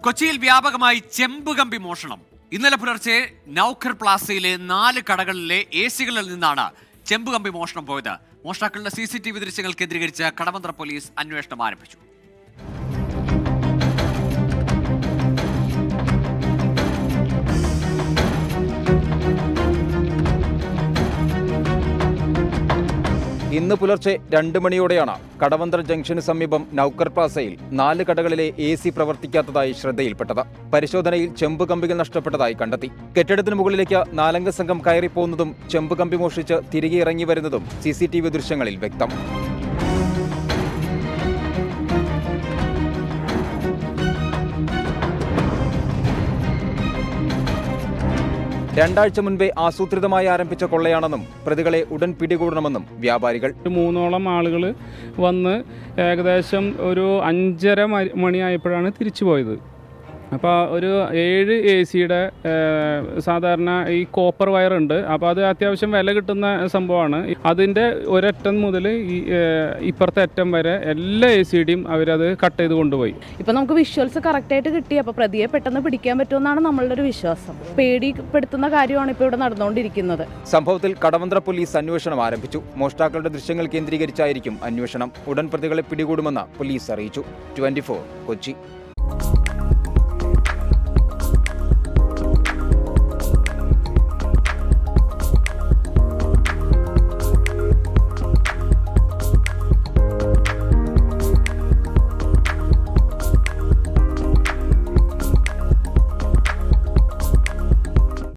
കൊച്ചിയിൽ വ്യാപകമായി ചെമ്പുകമ്പി മോഷണം. ഇന്നലെ പുലർച്ചെ നൗക്കർ പ്ലാസയിലെ 4 കടകളിലെ AC-കളിൽ നിന്നാണ് ചെമ്പുകമ്പി മോഷണം പോയത്. മോഷ്ടാക്കളുടെ CCTV ദൃശ്യങ്ങൾ കേന്ദ്രീകരിച്ച് കടവന്ത്ര പോലീസ് അന്വേഷണം ആരംഭിച്ചു. ഇന്ന് പുലർച്ചെ 2 മണിയോടെയാണ് കടവന്ത്ര ജംഗ്ഷന് സമീപം നൗക്കർ പ്ലാസയിൽ 4 കടകളിലെ AC പ്രവർത്തിക്കാത്തതായി ശ്രദ്ധയിൽപ്പെട്ടത്. പരിശോധനയിൽ ചെമ്പ് കമ്പികൾ നഷ്ടപ്പെട്ടതായി കണ്ടെത്തി. കെട്ടിടത്തിന് മുകളിലേക്ക് 4-അംഗ സംഘം കയറിപ്പോകുന്നതും ചെമ്പ് കമ്പി മോഷ്ടിച്ച് തിരികെ ഇറങ്ങി വരുന്നതും CCTV ദൃശ്യങ്ങളിൽ വ്യക്തം. രണ്ടാഴ്ച മുൻപേ ആസൂത്രിതമായി ആരംഭിച്ച കൊള്ളയാണെന്നും പ്രതികളെ ഉടൻ പിടികൂടണമെന്നും വ്യാപാരികൾ. 3ഓളം ആളുകൾ വന്ന് ഏകദേശം ഒരു 5:30 മണിയായപ്പോഴാണ് തിരിച്ചു പോയത്. അപ്പോൾ ഒരു 7 AC-യുടെ സാധാരണ ഈ കോപ്പർ വയറുണ്ട്. അപ്പോൾ അത് അത്യാവശ്യം വില കിട്ടുന്ന സംഭവമാണ്. അതിൻ്റെ ഒരറ്റം മുതൽ ഈ ഇപ്പുറത്തെ അറ്റം വരെ എല്ലാ AC-യുടെയും അവരത് കട്ട് ചെയ്ത് കൊണ്ടുപോയി. ഇപ്പം നമുക്ക് വിഷ്വൽസ് കറക്റ്റായിട്ട് കിട്ടി. അപ്പോൾ പ്രതിയെ പെട്ടെന്ന് പിടിക്കാൻ പറ്റുമെന്നാണ് നമ്മളുടെ ഒരു വിശ്വാസം. പേടിപ്പെടുത്തുന്ന കാര്യമാണ് ഇപ്പോൾ ഇവിടെ നടന്നുകൊണ്ടിരിക്കുന്നത്. സംഭവത്തിൽ കടവന്ത്ര പോലീസ് അന്വേഷണം ആരംഭിച്ചു. മോഷ്ടാക്കളുടെ ദൃശ്യങ്ങൾ കേന്ദ്രീകരിച്ചായിരിക്കും അന്വേഷണം. ഉടൻ പ്രതികളെ പിടികൂടുമെന്ന് പോലീസ് അറിയിച്ചു. 24 കൊച്ചി.